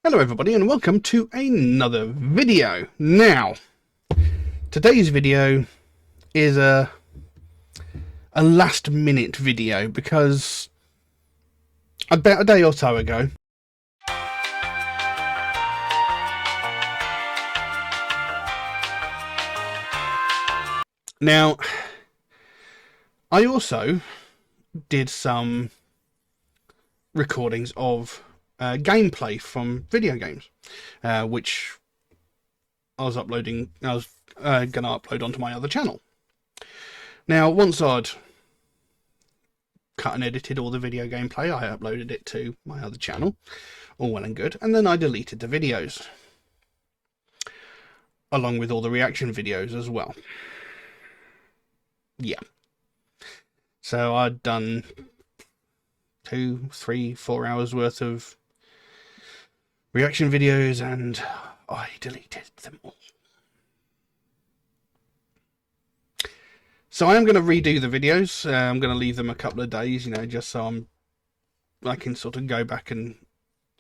Hello everybody and welcome to another video. Now, today's video is a last minute video because about a day or so ago now I also did some recordings of gameplay from video games, which I was going to upload onto my other channel. Now, once I'd cut and edited all the video gameplay, I uploaded it to my other channel, all well and good, and then I deleted the videos, along with all the reaction videos as well. Yeah. So I'd done 2, 3, 4 hours worth of reaction videos and I deleted them all. So I am going to redo the videos. I'm going to leave them a couple of days, just so I can sort of go back and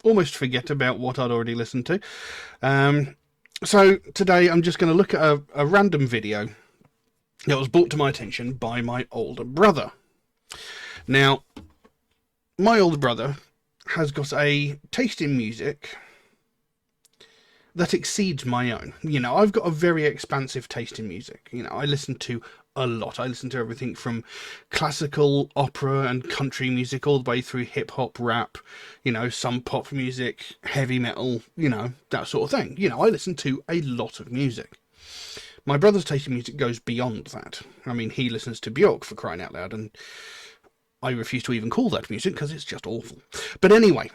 almost forget about what I'd already listened to. So today I'm just going to look at a random video that was brought to my attention by my older brother. Now, my older brother has got a taste in music that exceeds my own. I've got a very expansive taste in music. I listen to a lot. I listen to everything from classical, opera and country music all the way through hip hop, rap, some pop music, heavy metal, that sort of thing. I listen to a lot of music. My brother's taste in music goes beyond that. I mean, he listens to Björk, for crying out loud, and I refuse to even call that music because it's just awful. But anyway,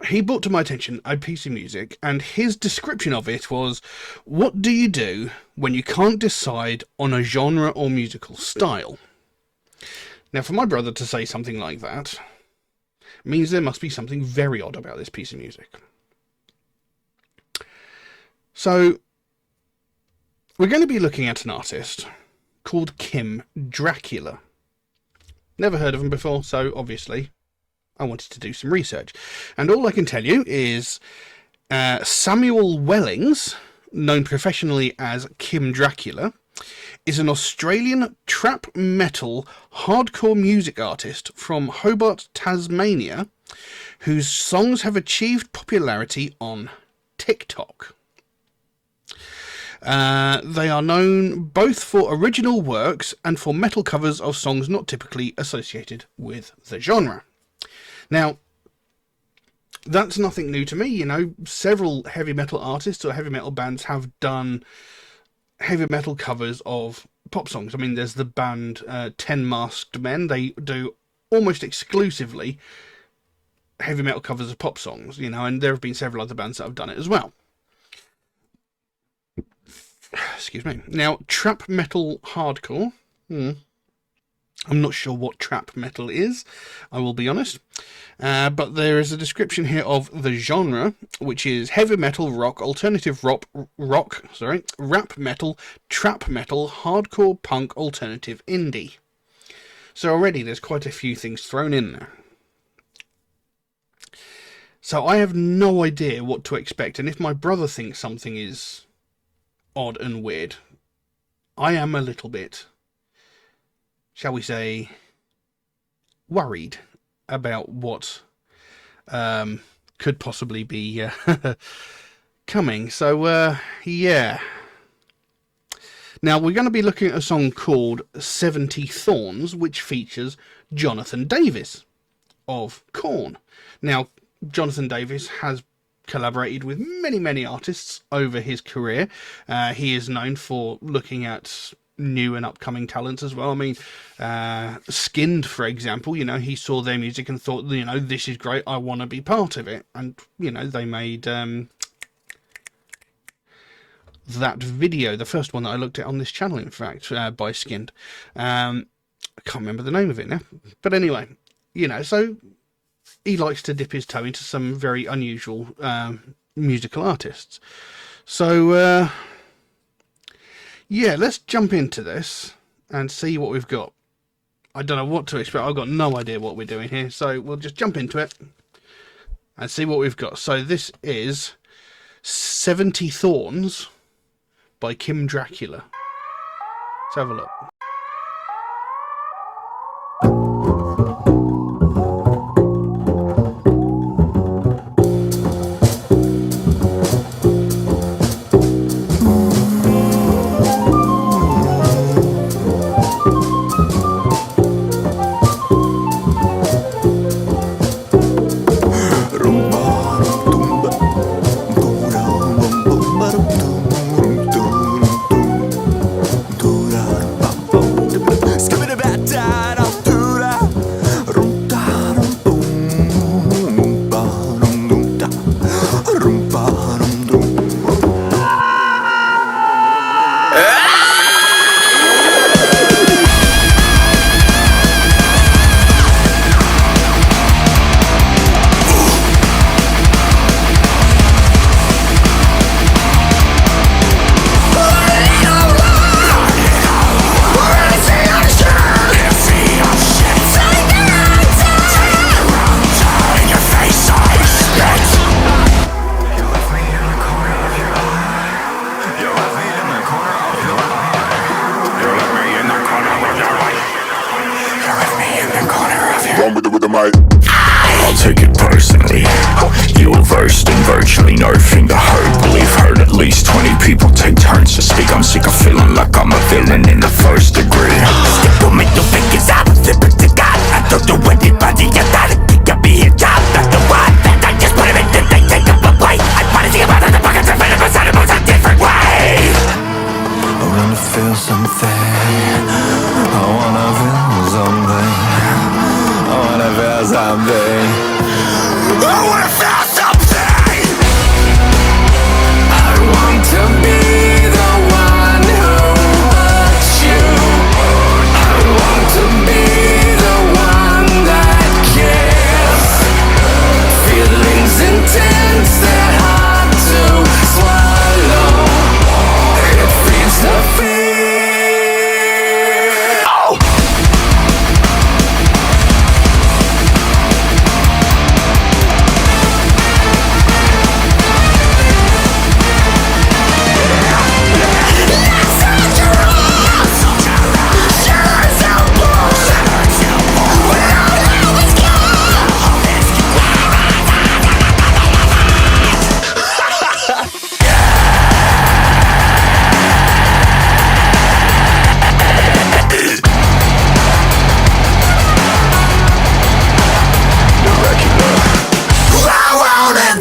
he brought to my attention a piece of music, and his description of it was, what do you do when you can't decide on a genre or musical style? Now, for my brother to say something like that means there must be something very odd about this piece of music. So, we're going to be looking at an artist called Dracula. Never heard of him before, so obviously I wanted to do some research. And all I can tell you is Samuel Wellings, known professionally as Dracula, is an Australian trap metal hardcore music artist from Hobart, Tasmania, whose songs have achieved popularity on TikTok. They are known both for original works and for metal covers of songs not typically associated with the genre. Now, that's nothing new to me. Several heavy metal artists or heavy metal bands have done heavy metal covers of pop songs. I mean, there's the band 10 Masked Men. They do almost exclusively heavy metal covers of pop songs, and there have been several other bands that have done it as well. Excuse me. Now, trap metal hardcore. I'm not sure what trap metal is, I will be honest. But there is a description here of the genre, which is heavy metal, rock, alternative rap metal, trap metal, hardcore, punk, alternative, indie. So already there's quite a few things thrown in there. So I have no idea what to expect, and if my brother thinks something is odd and weird, I am a little bit, shall we say, worried about what could possibly be coming. So yeah. Now we're going to be looking at a song called 70 Thorns, which features Jonathan Davis of Korn. Now, Jonathan Davis has collaborated with many artists over his career. He is known for looking at new and upcoming talents as well. I mean, Skinned, for example, he saw their music and thought, this is great, I want to be part of it. And, they made that video, the first one that I looked at on this channel, in fact, by Skinned. I can't remember the name of it now. But anyway, so he likes to dip his toe into some very unusual musical artists. So, yeah, let's jump into this and see what we've got. I don't know what to expect. I've got no idea what we're doing here, so we'll just jump into it and see what we've got. So this is 70 Thorns by Dracula. Let's have a look. I'll take it personally. You were versed in virtually no finger hurt. Believe heard at least 20 people take turns to speak. I'm sick of feeling like I'm a villain in the first degree. Simple middle fingers out, flipper to God. I don't do anybody, I gotta pick up me a job. Not the one that I just put him in, then they take up a plate. I wanna see about the pockets and find beside him a different way. I wanna feel something. I wanna feel something. I wanna feel something. I wanna feel something. I want to be the one who hurts you. I want to be the one that cares. Feelings intense, they're hard to swallow. It feeds the fear.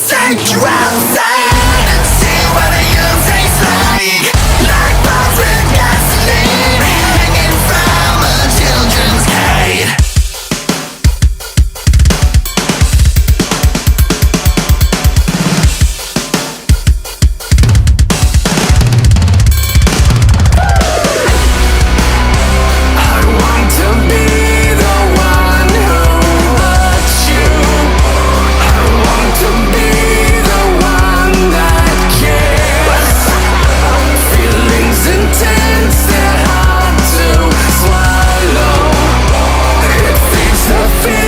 Take you outside, see what the young taste like. Like bombs with gasoline, hanging from a children's cage. I want to be the one who hurts you. I want to be the one that cares. Feelings intense, they're hard to swallow. It feeds the fear.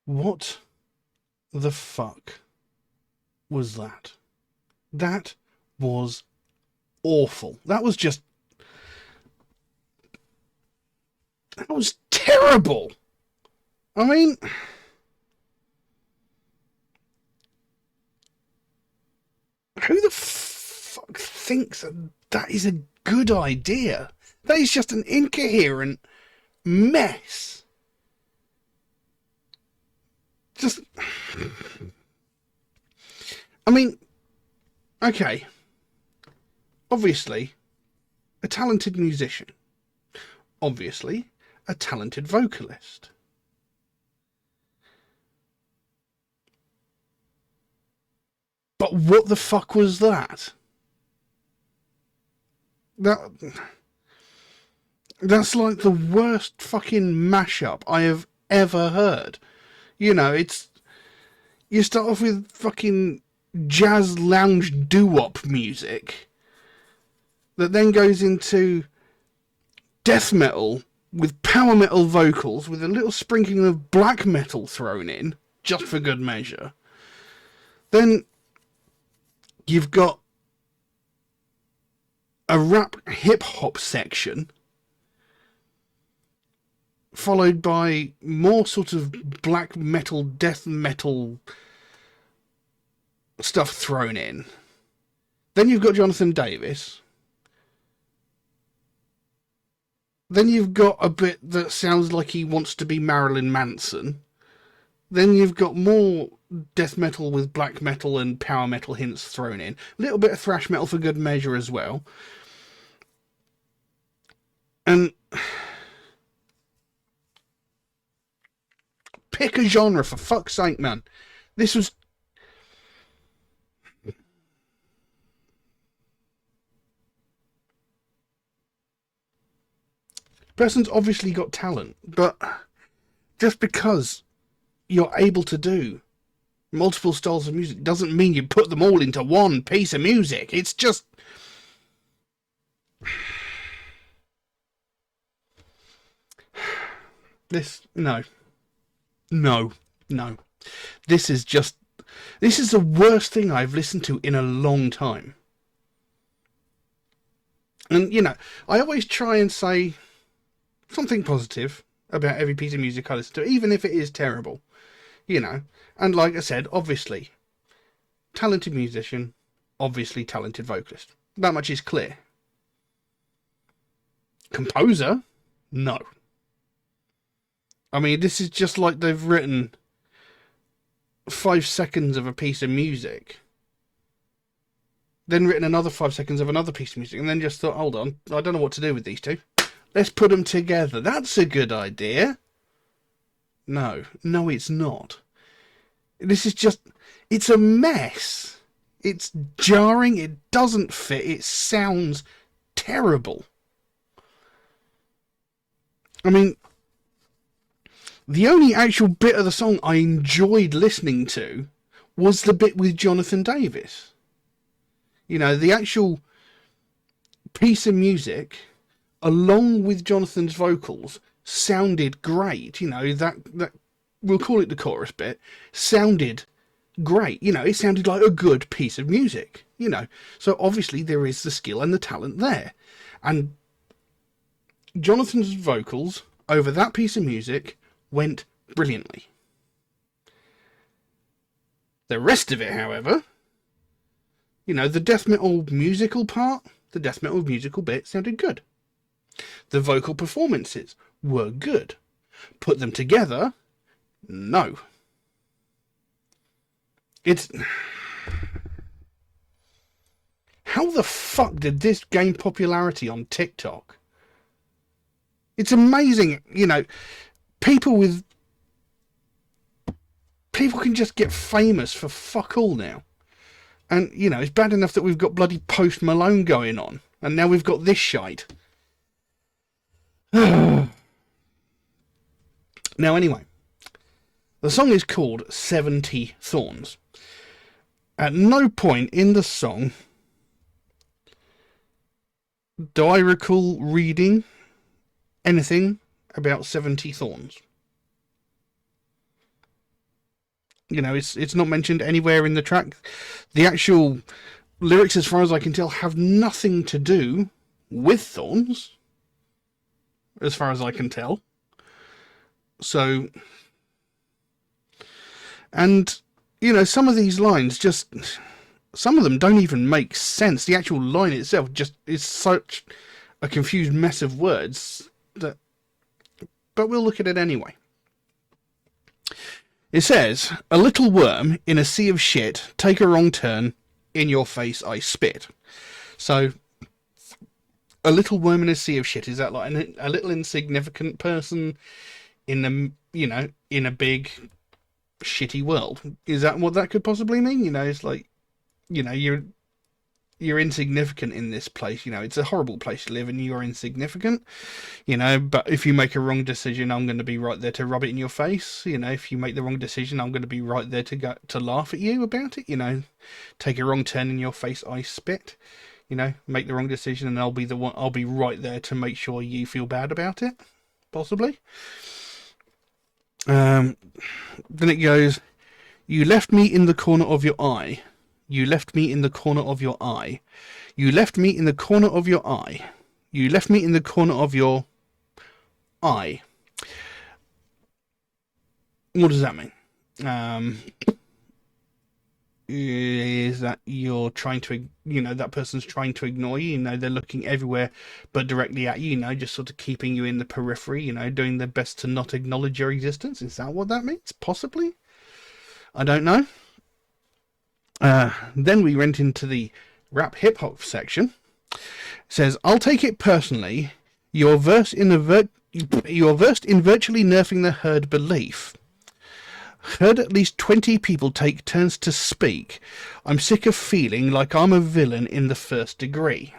What the fuck was that? That was awful. That was terrible. I mean, who the fuck thinks that is a good idea? That is just an incoherent mess. Just, I mean, okay, obviously, a talented musician, obviously, a talented vocalist. But what the fuck was that? That's like the worst fucking mashup I have ever heard. You know, you start off with fucking jazz lounge doo-wop music that then goes into death metal with power metal vocals with a little sprinkling of black metal thrown in, just for good measure. Then you've got a rap hip-hop section, followed by more sort of black metal, death metal stuff thrown in. Then you've got Jonathan Davis. Then you've got a bit that sounds like he wants to be Marilyn Manson. Then you've got more death metal with black metal and power metal hints thrown in. A little bit of thrash metal for good measure as well. And pick a genre, for fuck's sake, man. This was... Person's obviously got talent, but just because you're able to do multiple styles of music doesn't mean you put them all into one piece of music. It's just... No. This is the worst thing I've listened to in a long time. And, you know, I always try and say something positive about every piece of music I listen to, even if it is terrible. You know, and like I said, obviously, talented musician, obviously talented vocalist. That much is clear. Composer? No. I mean, this is just like they've written 5 seconds of a piece of music, then written another 5 seconds of another piece of music, and then just thought, hold on, I don't know what to do with these two. Let's put them together. That's a good idea. No, it's not. This is just... It's a mess. It's jarring. It doesn't fit. It sounds terrible. I mean, the only actual bit of the song I enjoyed listening to was the bit with Jonathan Davis. You know, the actual piece of music, along with Jonathan's vocals, sounded great. You know, that we'll call it the chorus bit, sounded great. You know, it sounded like a good piece of music, you know. So obviously there is the skill and the talent there. And Jonathan's vocals over that piece of music went brilliantly. The rest of it, however, you know, the death metal musical part, the death metal musical bit sounded good. The vocal performances were good. Put them together, no. It's... How the fuck did this gain popularity on TikTok? It's amazing, you know, people can just get famous for fuck all now. And, you know, it's bad enough that we've got bloody Post Malone going on, and now we've got this shite. Now, anyway, the song is called 70 Thorns. At no point in the song do I recall reading anything about 70 thorns. You know, it's not mentioned anywhere in the track. The actual lyrics, as far as I can tell, have nothing to do with thorns, as far as I can tell. So, and, you know, some of these lines just, some of them don't even make sense. The actual line itself just is such a confused mess of words that, but we'll look at it anyway. It says, a little worm in a sea of shit, take a wrong turn, in your face I spit. So, A little worm in a sea of shit. Is that like a little insignificant person in a, in a big shitty world? Is that what that could possibly mean? It's like, you're insignificant in this place. It's a horrible place to live, and you're insignificant. But if you make a wrong decision, I'm going to be right there to rub it in your face. If you make the wrong decision, I'm going to be right there to laugh at you about it. Take a wrong turn in your face, I spit. Make the wrong decision, and I'll be right there to make sure you feel bad about it, possibly. Then it goes, you left me in the corner of your eye. You left me in the corner of your eye. You left me in the corner of your eye. You left me in the corner of your eye. What does that mean? Is that you're trying to, that person's trying to ignore you? They're looking everywhere but directly at you, just sort of keeping you in the periphery, doing their best to not acknowledge your existence. Is that what that means? Possibly. I don't know. Then we went into the rap hip hop section. It says, I'll take it personally. You're versed in virtually nerfing the herd belief. Heard at least 20 people take turns to speak. I'm sick of feeling like I'm a villain in the first degree.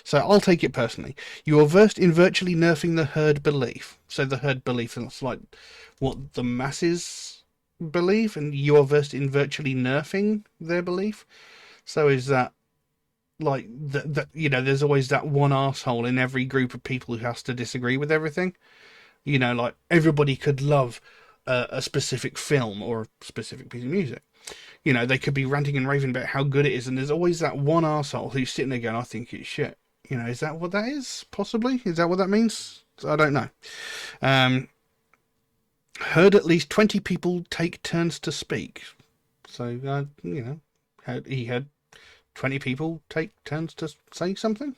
So I'll take it personally. You are versed in virtually nerfing the herd belief. So the herd belief, that's like what the masses believe, and you are versed in virtually nerfing their belief. So is that like that? There's always that one asshole in every group of people who has to disagree with everything. Like everybody could love a specific film or a specific piece of music. They could be ranting and raving about how good it is, and there's always that one asshole who's sitting there going, I think it's shit. Is that what that is? Possibly? Is that what that means? I don't know. Heard at least 20 people take turns to speak. So, he had 20 people take turns to say something.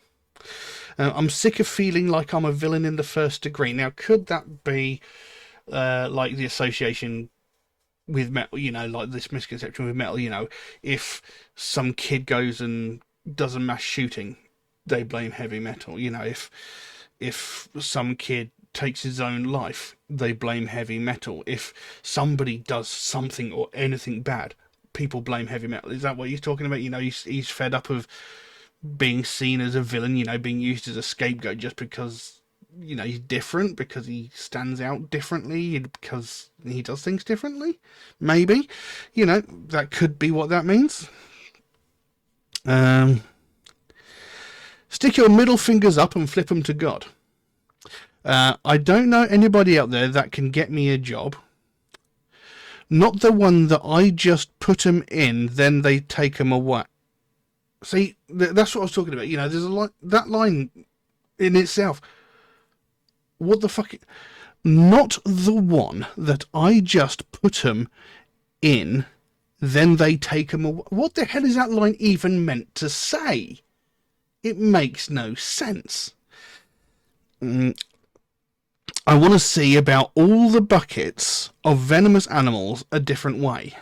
I'm sick of feeling like I'm a villain in the first degree. Now, could that be like the association with metal, like this misconception with metal, if some kid goes and does a mass shooting, they blame heavy metal. If some kid takes his own life, they blame heavy metal. If somebody does something or anything bad, people blame heavy metal. Is that what he's talking about? He's fed up of being seen as a villain, being used as a scapegoat just because, he's different, because he stands out differently, because he does things differently. Maybe. That could be what that means. Stick your middle fingers up and flip them to God. I don't know anybody out there that can get me a job. Not the one that I just put them in, then they take them away. See, that's what I was talking about. There's a line, that line in itself. What the fuck? Not the one that I just put them in, then they take them away. What the hell is that line even meant to say? It makes no sense. I want to see about all the buckets of venomous animals a different way.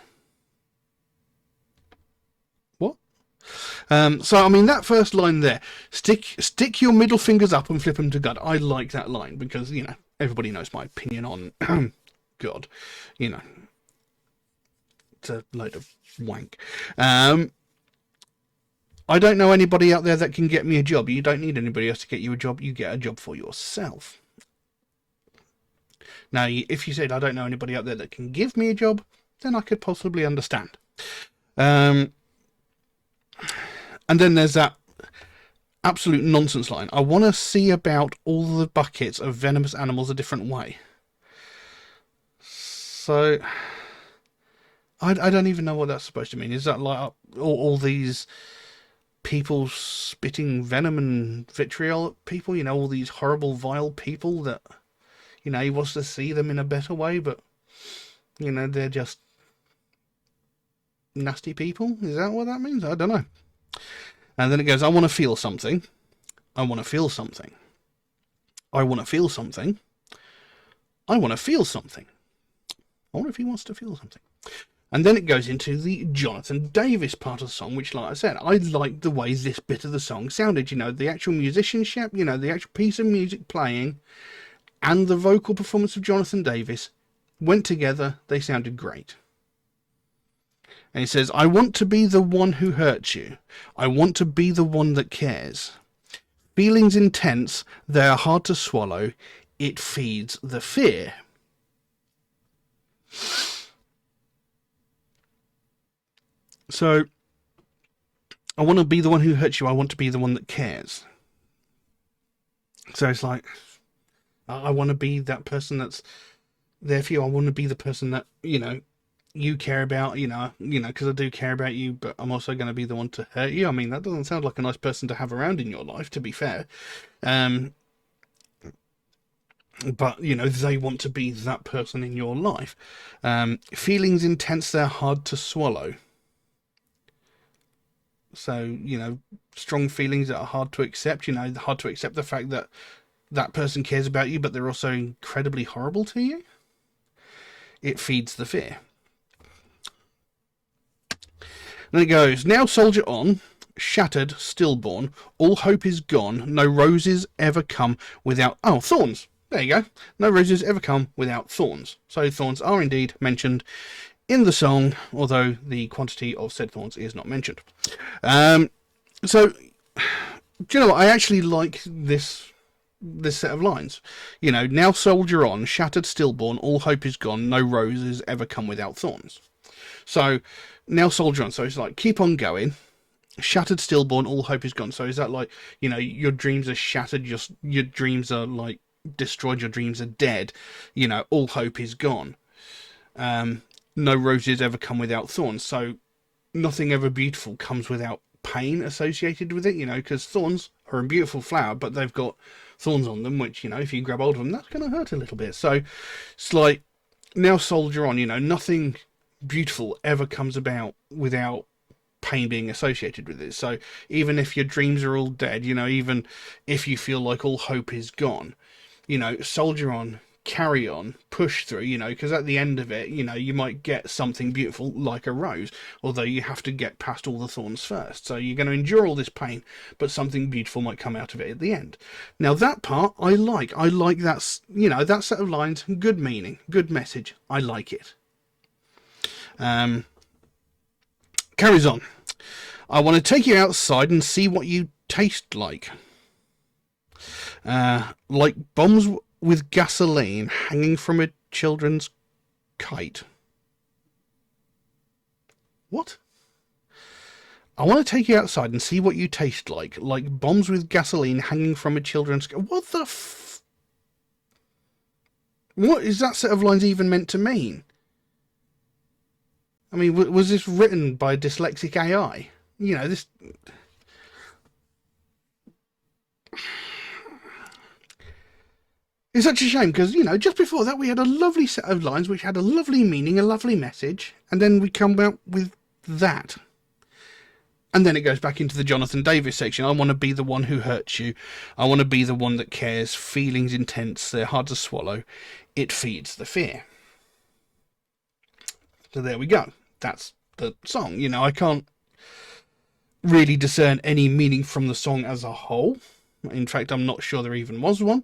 What? So, that first line there, stick your middle fingers up and flip them to God. I like that line because, everybody knows my opinion on God. It's a load of wank. I don't know anybody out there that can get me a job. You don't need anybody else to get you a job. You get a job for yourself. Now, if you said, I don't know anybody out there that can give me a job, then I could possibly understand. And then there's that absolute nonsense line. I want to see about all the buckets of venomous animals a different way. So, I don't even know what that's supposed to mean. Is that like all these people spitting venom and vitriol at people? All these horrible, vile people that... he wants to see them in a better way, but, they're just nasty people. Is that what that means? I don't know. And then it goes, I want to feel something. I want to feel something. I want to feel something. I want to feel something. I wonder if he wants to feel something. And then it goes into the Jonathan Davis part of the song, which, like I said, I liked the way this bit of the song sounded. You know, the actual musicianship, you know, the actual piece of music playing and the vocal performance of Jonathan Davis went together. They sounded great. And he says, I want to be the one who hurts you. I want to be the one that cares. Feelings intense, they are hard to swallow. It feeds the fear. So, I want to be the one who hurts you. I want to be the one that cares. So it's like, I want to be that person that's there for you. I want to be the person that, you know, you care about, you know, because I do care about you, but I'm also going to be the one to hurt you. I mean, that doesn't sound like a nice person to have around in your life, to be fair. But, you know, they want to be that person in your life. Feelings intense, they're hard to swallow. So, you know, strong feelings that are hard to accept, you know, hard to accept the fact that that person cares about you, but they're also incredibly horrible to you. It feeds the fear. Then it goes, now soldier on, shattered, stillborn, all hope is gone, no roses ever come without... Oh, thorns. There you go. No roses ever come without thorns. So thorns are indeed mentioned in the song, although the quantity of said thorns is not mentioned. So, do you know what? I actually like this set of lines. You know, now soldier on, shattered, stillborn, all hope is gone, no roses ever come without thorns. So, now soldier on. So it's like, keep on going. Shattered, stillborn, all hope is gone. So is that like, you know, your dreams are shattered, your dreams are like destroyed, your dreams are dead. You know, all hope is gone. No roses ever come without thorns. So nothing ever beautiful comes without pain associated with it, you know, because thorns are a beautiful flower, but they've got thorns on them, which, you know, if you grab hold of them, that's going to hurt a little bit. So it's like, now soldier on, you know, nothing beautiful ever comes about without pain being associated with it. So even if your dreams are all dead, you know, even if you feel like all hope is gone, you know, soldier on, carry on, push through, you know, because at the end of it, you know, you might get something beautiful like a rose, although you have to get past all the thorns first. So you're going to endure all this pain, but something beautiful might come out of it at the end. Now that part I like that, you know, that set of lines, good meaning, good message. I like it. Carries on. I want to take you outside and see what you taste like. Like bombs with gasoline hanging from a children's kite. What? I want to take you outside and see what you taste like bombs with gasoline hanging from a children's... What the what is that set of lines even meant to mean? I mean, was this written by dyslexic AI? You know, this... It's such a shame because, you know, just before that we had a lovely set of lines which had a lovely meaning, a lovely message, and then we come out with that. And then it goes back into the Jonathan Davis section. I want to be the one who hurts you. I want to be the one that cares. Feelings intense. They're hard to swallow. It feeds the fear. So there we go. That's the song. You know, I can't really discern any meaning from the song as a whole. In fact, I'm not sure there even was one.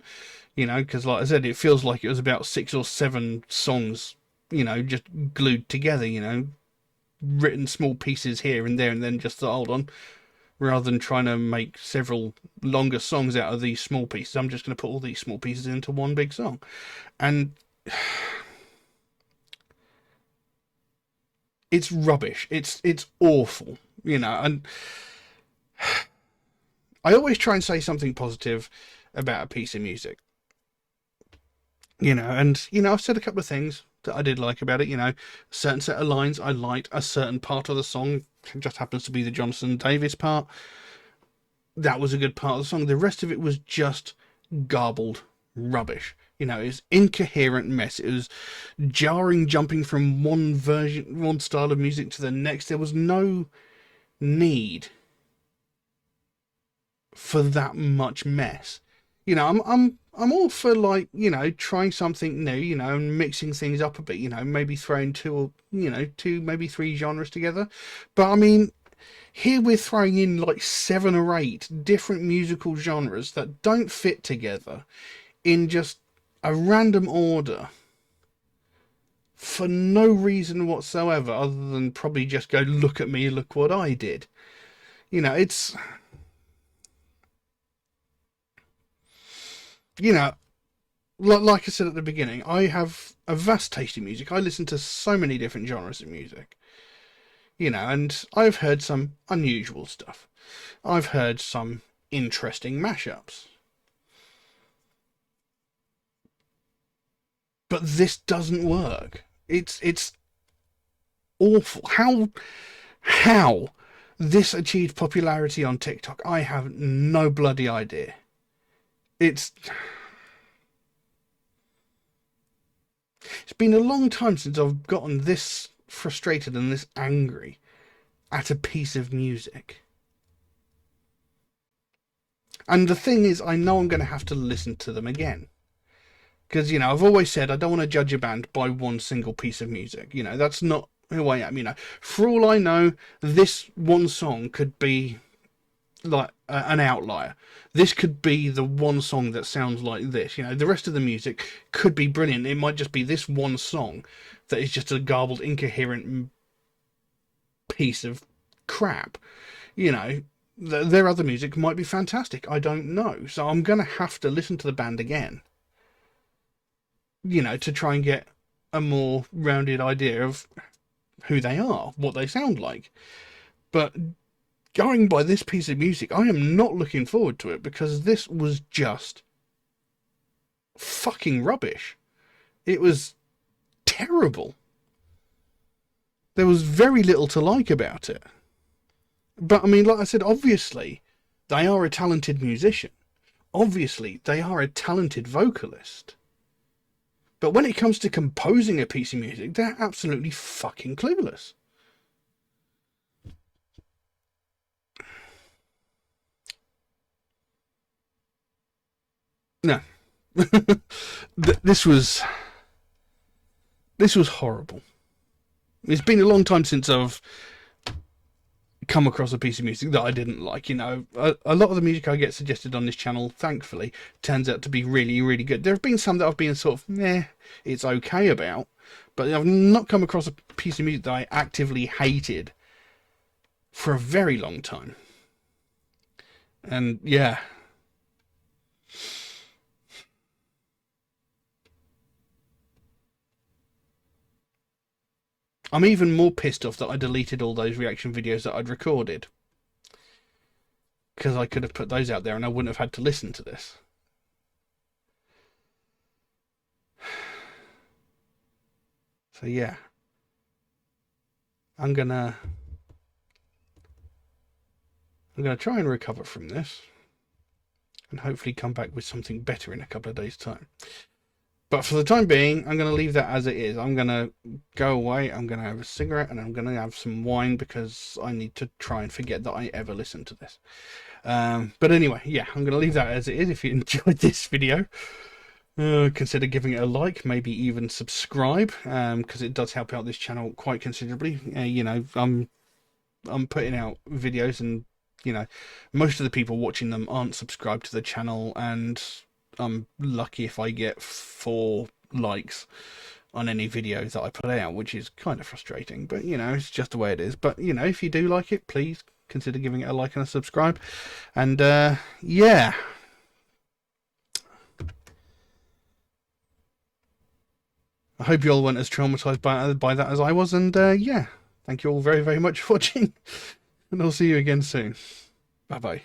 You know, because like I said, it feels like it was about 6 or 7 songs, you know, just glued together, you know, written small pieces here and there, and then just thought, hold on, rather than trying to make several longer songs out of these small pieces, I'm just going to put all these small pieces into one big song. And it's rubbish. It's awful, you know, and I always try and say something positive about a piece of music. You know, and, you know, I've said a couple of things that I did like about it, you know, a certain set of lines I liked, a certain part of the song just happens to be the Jonathan Davis part. That was a good part of the song. The rest of it was just garbled rubbish. You know, it was incoherent mess. It was jarring, jumping from one style of music to the next. There was no need for that much mess. You know, I'm all for, like, you know, trying something new, you know, and mixing things up a bit, you know, maybe throwing two or, you know, two, maybe three genres together. But I mean, here we're throwing in like 7 or 8 different musical genres that don't fit together in just a random order for no reason whatsoever, other than probably just go, look at me, look what I did. You know, it's, you know, like I said at the beginning, I have a vast taste in music. I listen to so many different genres of music, you know, and I've heard some unusual stuff. I've heard some interesting mashups. But this doesn't work. It's awful. How this achieved popularity on TikTok, I have no bloody idea. It's been a long time since I've gotten this frustrated and this angry at a piece of music. And the thing is, I know I'm going to have to listen to them again. Because, you know, I've always said I don't want to judge a band by one single piece of music. You know, that's not who I am. You know, for all I know, this one song could be like an outlier. This could be the one song that sounds like this. You know, the rest of the music could be brilliant. It might just be this one song that is just a garbled, incoherent piece of crap. You know, their other music might be fantastic. I don't know. So I'm going to have to listen to the band again, you know, to try and get a more rounded idea of who they are, what they sound like. But going by this piece of music, I am not looking forward to it, because this was just fucking rubbish. It was terrible. There was very little to like about it. But I mean, like I said, obviously they are a talented musician. Obviously they are a talented vocalist. But when it comes to composing a piece of music, they're absolutely fucking clueless. No. This was horrible. It's been a long time since I've come across a piece of music that I didn't like. You know, a lot of the music I get suggested on this channel, thankfully, turns out to be really, really good. There have been some that I've been sort of, meh, it's okay about, but I've not come across a piece of music that I actively hated for a very long time. And yeah. I'm even more pissed off that I deleted all those reaction videos that I'd recorded, because I could have put those out there and I wouldn't have had to listen to this. So yeah, I'm gonna try and recover from this and hopefully come back with something better in a couple of days' time. But for the time being, I'm going to leave that as it is. I'm going to go away, I'm going to have a cigarette, and I'm going to have some wine, because I need to try and forget that I ever listened to this. But anyway, yeah, I'm going to leave that as it is. If you enjoyed this video, consider giving it a like, maybe even subscribe, because it does help out this channel quite considerably. You know, I'm putting out videos, and, you know, most of the people watching them aren't subscribed to the channel, and I'm lucky if I get 4 likes on any video that I put out, which is kind of frustrating, but, you know, it's just the way it is. But, you know, if you do like it, please consider giving it a like and a subscribe. And yeah, I hope you all weren't as traumatized by that as I was. And yeah, thank you all very, very much for watching, and I'll see you again soon. Bye bye.